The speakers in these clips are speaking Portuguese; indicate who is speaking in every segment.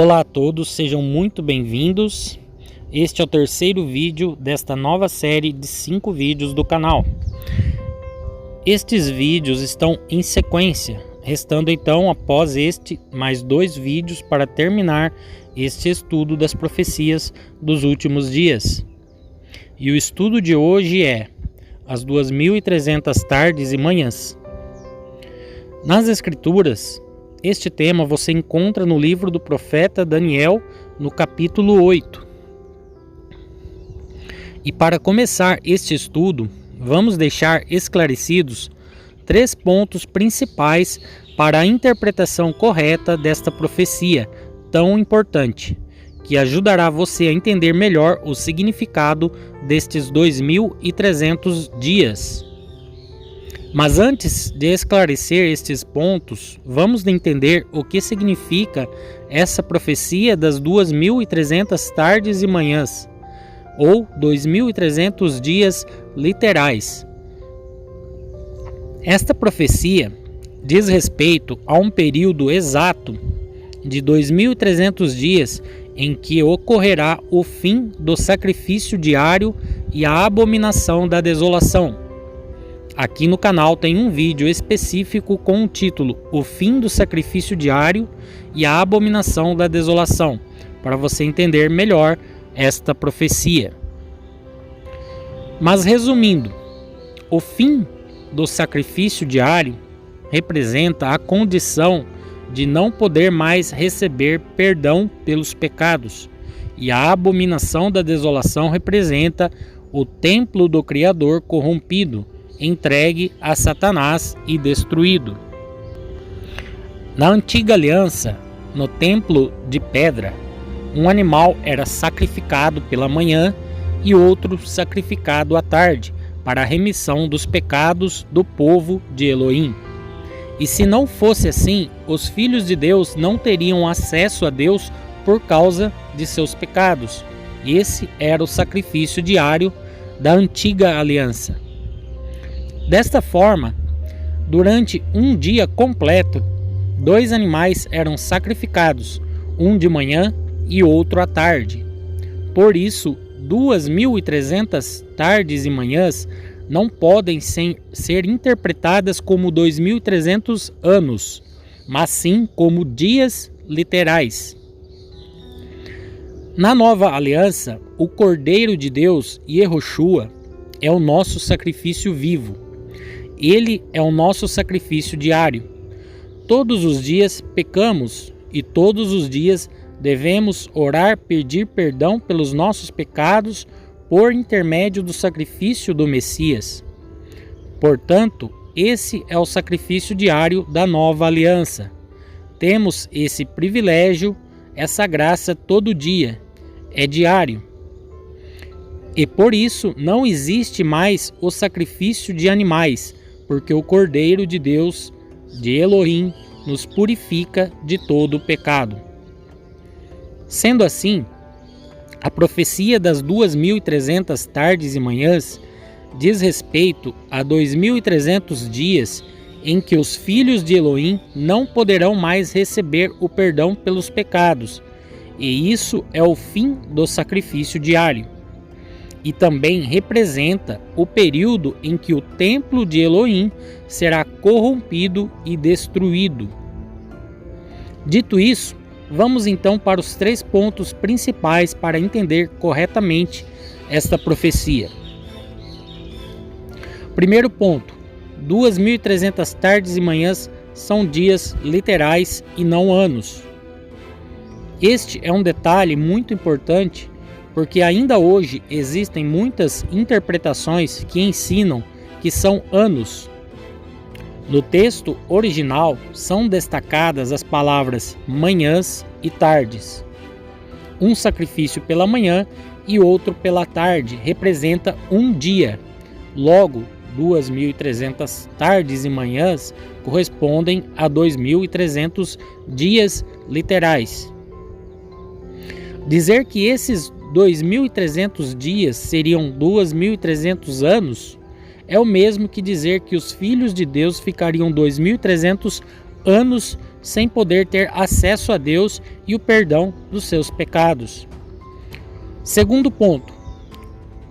Speaker 1: Olá a todos, sejam muito bem-vindos. Este é o terceiro vídeo desta nova série de 5 vídeos do canal. Estes vídeos estão em sequência, restando então após este mais 2 vídeos para terminar este estudo das profecias dos últimos dias. E o estudo de hoje é as 2300 tardes e manhãs. Nas Escrituras, este tema você encontra no livro do profeta Daniel, no capítulo 8. E para começar este estudo, vamos deixar esclarecidos 3 pontos principais para a interpretação correta desta profecia tão importante, que ajudará você a entender melhor o significado destes 2300 dias. Mas antes de esclarecer estes pontos, vamos entender o que significa essa profecia das 2300 tardes e manhãs, ou 2300 dias literais. Esta profecia diz respeito a um período exato de 2300 dias em que ocorrerá o fim do sacrifício diário e a abominação da desolação. Aqui no canal tem um vídeo específico com o título O Fim do Sacrifício Diário e a Abominação da Desolação, para você entender melhor esta profecia. Mas resumindo, o fim do sacrifício diário representa a condição de não poder mais receber perdão pelos pecados, e a abominação da desolação representa o templo do Criador corrompido, entregue a Satanás e destruído. Na antiga aliança, no templo de pedra, um animal era sacrificado pela manhã e outro sacrificado à tarde, para a remissão dos pecados do povo de Elohim. E se não fosse assim, os filhos de Deus não teriam acesso a Deus por causa de seus pecados. Esse era o sacrifício diário da antiga aliança. Desta forma, durante um dia completo, 2 animais eram sacrificados, um de manhã e outro à tarde. Por isso, 2300 tardes e manhãs não podem ser interpretadas como 2300 anos, mas sim como dias literais. Na nova aliança, o Cordeiro de Deus, Yehoshua, é o nosso sacrifício vivo. Ele é o nosso sacrifício diário. Todos os dias pecamos e todos os dias devemos orar, pedir perdão pelos nossos pecados por intermédio do sacrifício do Messias. Portanto, esse é o sacrifício diário da nova aliança. Temos esse privilégio, essa graça todo dia. É diário. E por isso não existe mais o sacrifício de animais, porque o Cordeiro de Deus, de Elohim, nos purifica de todo o pecado. Sendo assim, a profecia das 2300 tardes e manhãs diz respeito a 2300 dias em que os filhos de Elohim não poderão mais receber o perdão pelos pecados, e isso é o fim do sacrifício diário. E também representa o período em que o templo de Elohim será corrompido e destruído. Dito isso, vamos então para os 3 pontos principais para entender corretamente esta profecia. Primeiro ponto: 2300 tardes e manhãs são dias literais e não anos. Este é um detalhe muito importante, porque ainda hoje existem muitas interpretações que ensinam que são anos. No texto original são destacadas as palavras manhãs e tardes. Um sacrifício pela manhã e outro pela tarde representa um dia. Logo, 2300 tardes e manhãs correspondem a 2300 dias literais. Dizer que esses 2300 dias seriam 2300 anos é o mesmo que dizer que os filhos de Deus ficariam 2300 anos sem poder ter acesso a Deus e o perdão dos seus pecados. Segundo ponto,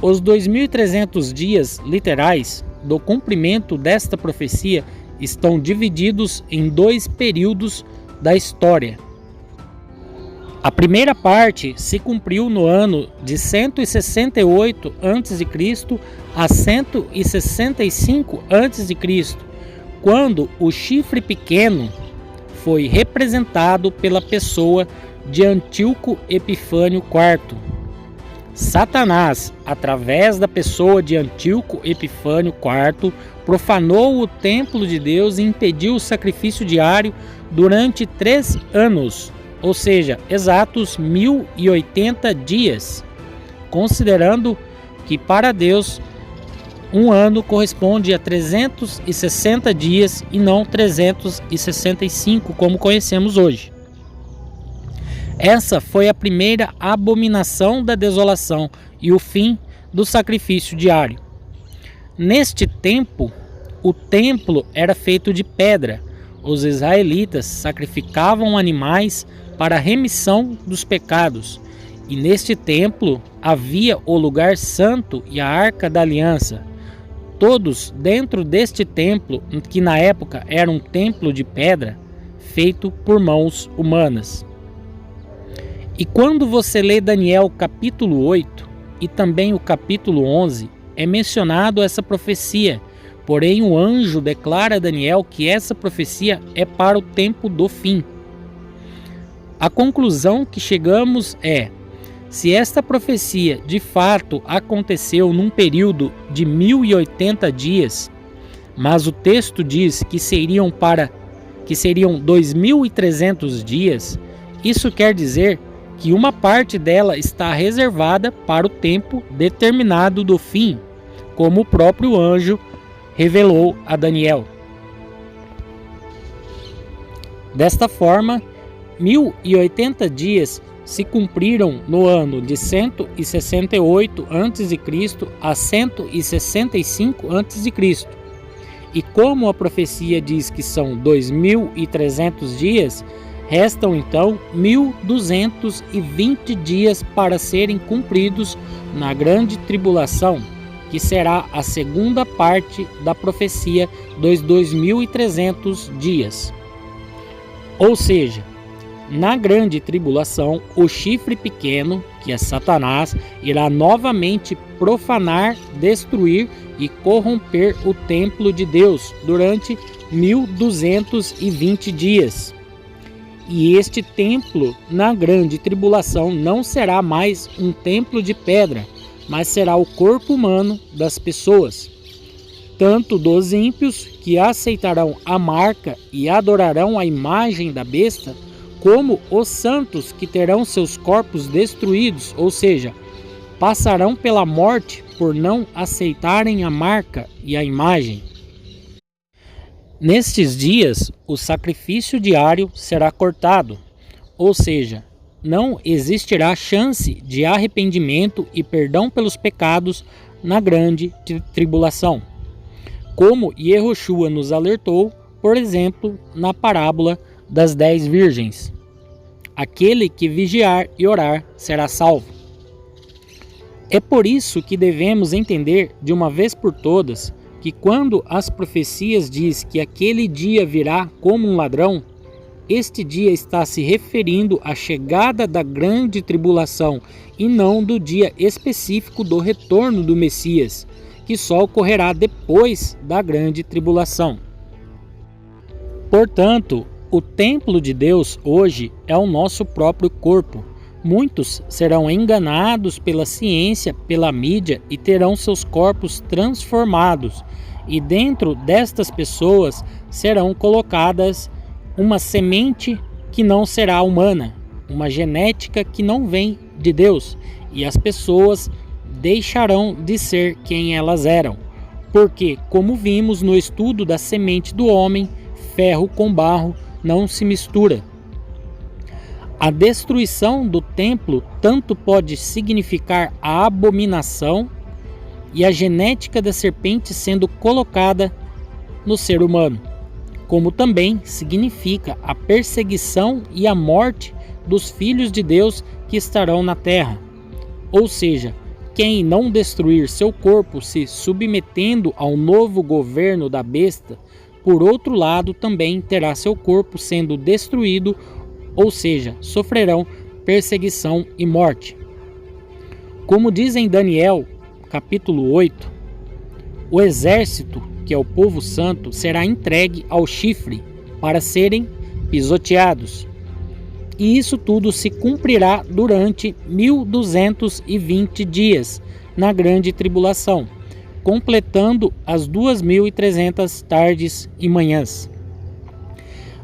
Speaker 1: os 2.300 dias literais do cumprimento desta profecia estão divididos em dois períodos da história. A primeira parte se cumpriu no ano de 168 a.C. a 165 a.C., quando o chifre pequeno foi representado pela pessoa de Antíoco Epifânio IV. Satanás, através da pessoa de Antíoco Epifânio IV, profanou o templo de Deus e impediu o sacrifício diário durante 3 anos, ou seja, exatos 1080 dias, considerando que para Deus um ano corresponde a 360 dias e não 365, como conhecemos hoje. Essa foi a primeira abominação da desolação e o fim do sacrifício diário. Neste tempo, o templo era feito de pedra. Os israelitas sacrificavam animais para a remissão dos pecados. E neste templo havia o lugar santo e a arca da aliança. Todos dentro deste templo, que na época era um templo de pedra, feito por mãos humanas. E quando você lê Daniel capítulo 8 e também o capítulo 11, é mencionado essa profecia. Porém, o anjo declara a Daniel que essa profecia é para o tempo do fim. A conclusão que chegamos é: se esta profecia de fato aconteceu num período de 1080 dias, mas o texto diz que seriam 2.300 dias, isso quer dizer que uma parte dela está reservada para o tempo determinado do fim, como o próprio anjo revelou a Daniel. Desta forma, 1080 dias se cumpriram no ano de 168 a.C. a 165 a.C. E como a profecia diz que são 2.300 dias, restam então 1.220 dias para serem cumpridos na grande tribulação, que será a segunda parte da profecia dos 2.300 dias. Ou seja, na grande tribulação, o chifre pequeno, que é Satanás, irá novamente profanar, destruir e corromper o templo de Deus durante 1.220 dias. E este templo, na grande tribulação, não será mais um templo de pedra, mas será o corpo humano das pessoas, tanto dos ímpios, que aceitarão a marca e adorarão a imagem da besta, como os santos, que terão seus corpos destruídos, ou seja, passarão pela morte por não aceitarem a marca e a imagem. Nestes dias, o sacrifício diário será cortado, ou seja, não existirá chance de arrependimento e perdão pelos pecados na grande tribulação, como Yehoshua nos alertou, por exemplo, na parábola das 10 virgens. Aquele que vigiar e orar será salvo. É por isso que devemos entender de uma vez por todas que quando as profecias diz que aquele dia virá como um ladrão, este dia está se referindo à chegada da grande tribulação e não do dia específico do retorno do Messias, que só ocorrerá depois da grande tribulação. Portanto, o templo de Deus hoje é o nosso próprio corpo. Muitos serão enganados pela ciência, pela mídia e terão seus corpos transformados. E dentro destas pessoas serão colocadas uma semente que não será humana, uma genética que não vem de Deus. E as pessoas deixarão de ser quem elas eram. Porque, como vimos no estudo da semente do homem, ferro com barro não se mistura. A destruição do templo tanto pode significar a abominação e a genética da serpente sendo colocada no ser humano, como também significa a perseguição e a morte dos filhos de Deus que estarão na terra. Ou seja, quem não destruir seu corpo se submetendo ao novo governo da besta, por outro lado também terá seu corpo sendo destruído, ou seja, sofrerão perseguição e morte. Como diz em Daniel, capítulo 8, o exército, que é o povo santo, será entregue ao chifre para serem pisoteados. E isso tudo se cumprirá durante 1220 dias na grande tribulação, completando as 2300 tardes e manhãs.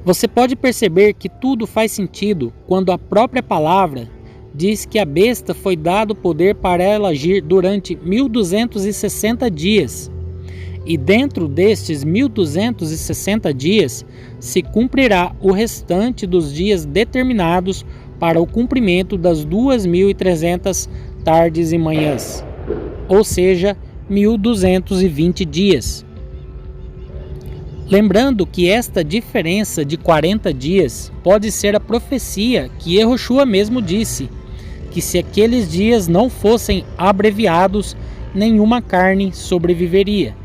Speaker 1: Você pode perceber que tudo faz sentido quando a própria palavra diz que a besta foi dado poder para ela agir durante 1260 dias. E dentro destes 1260 dias se cumprirá o restante dos dias determinados para o cumprimento das 2300 tardes e manhãs, ou seja, 1220 dias. Lembrando que esta diferença de 40 dias pode ser a profecia que Yehoshua mesmo disse, que se aqueles dias não fossem abreviados, nenhuma carne sobreviveria.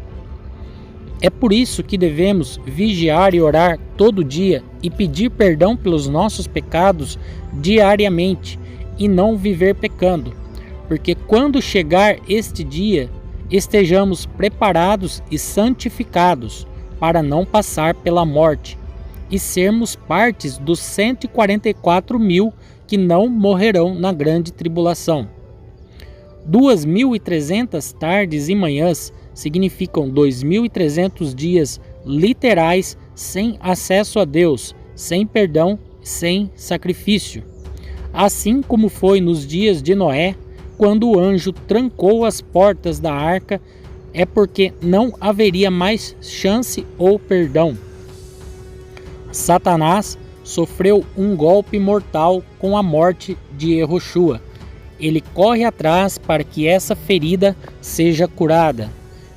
Speaker 1: É por isso que devemos vigiar e orar todo dia e pedir perdão pelos nossos pecados diariamente e não viver pecando, porque quando chegar este dia, estejamos preparados e santificados para não passar pela morte e sermos partes dos 144.000 que não morrerão na grande tribulação. 2.300 tardes e manhãs significam 2.300 dias literais sem acesso a Deus, sem perdão, sem sacrifício. Assim como foi nos dias de Noé, quando o anjo trancou as portas da arca, é porque não haveria mais chance ou perdão. Satanás sofreu um golpe mortal com a morte de Yehoshua. Ele corre atrás para que essa ferida seja curada.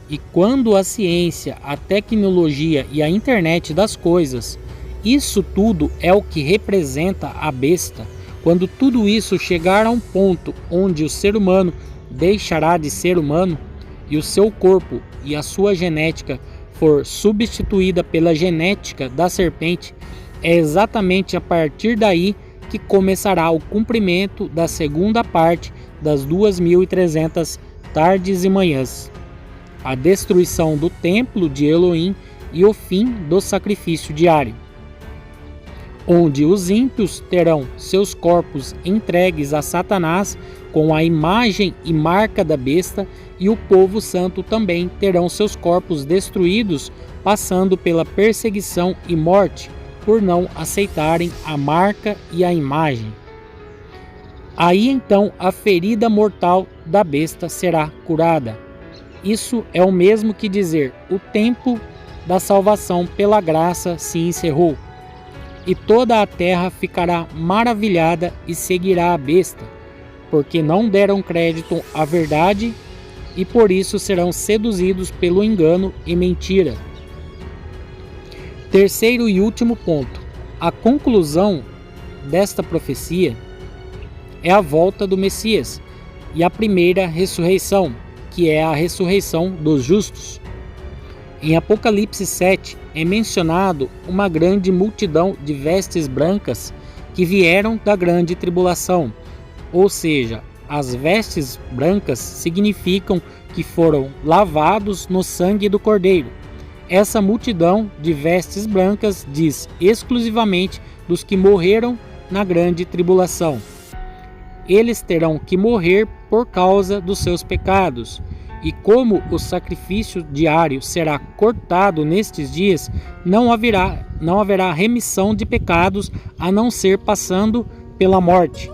Speaker 1: E quando a ciência, a tecnologia e a internet das coisas, isso tudo é o que representa a besta, quando tudo isso chegar a um ponto onde o ser humano deixará de ser humano e o seu corpo e a sua genética for substituída pela genética da serpente, é exatamente a partir daí que começará o cumprimento da segunda parte das 2.300 tardes e manhãs, a destruição do templo de Elohim e o fim do sacrifício diário, onde os ímpios terão seus corpos entregues a Satanás com a imagem e marca da besta, e o povo santo também terão seus corpos destruídos, passando pela perseguição e morte por não aceitarem a marca e a imagem. Aí então a ferida mortal da besta será curada. Isso é o mesmo que dizer: o tempo da salvação pela graça se encerrou, e toda a terra ficará maravilhada e seguirá a besta, porque não deram crédito à verdade e por isso serão seduzidos pelo engano e mentira. Terceiro e último ponto. A conclusão desta profecia é a volta do Messias e a primeira ressurreição, que é a ressurreição dos justos. Em Apocalipse 7 é mencionado uma grande multidão de vestes brancas que vieram da grande tribulação, ou seja, as vestes brancas significam que foram lavados no sangue do Cordeiro. Essa multidão de vestes brancas diz exclusivamente dos que morreram na grande tribulação. Eles terão que morrer por causa dos seus pecados. E como o sacrifício diário será cortado nestes dias, não haverá remissão de pecados a não ser passando pela morte.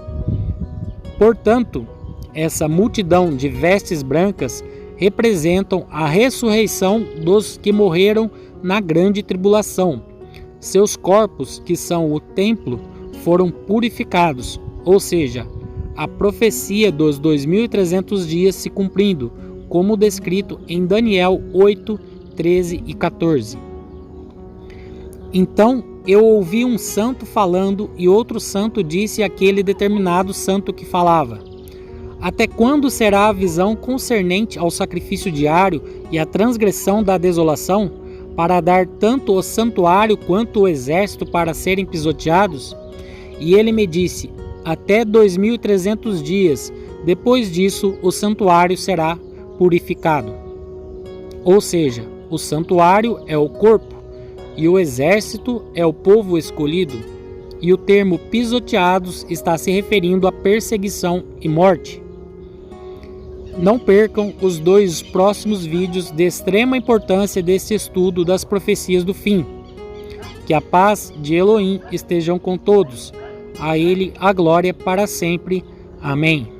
Speaker 1: Portanto, essa multidão de vestes brancas representam a ressurreição dos que morreram na grande tribulação. Seus corpos, que são o templo, foram purificados, ou seja, a profecia dos 2.300 dias se cumprindo, como descrito em Daniel 8, 13 e 14. Então eu ouvi um santo falando, e outro santo disse àquele determinado santo que falava: até quando será a visão concernente ao sacrifício diário e à transgressão da desolação, para dar tanto o santuário quanto o exército para serem pisoteados? E ele me disse: até 2300 dias, depois disso o santuário será purificado. Ou seja, o santuário é o corpo, e o exército é o povo escolhido, e o termo pisoteados está se referindo à perseguição e morte. Não percam os 2 próximos vídeos de extrema importância deste estudo das profecias do fim. Que a paz de Elohim estejam com todos. A Ele a glória para sempre. Amém.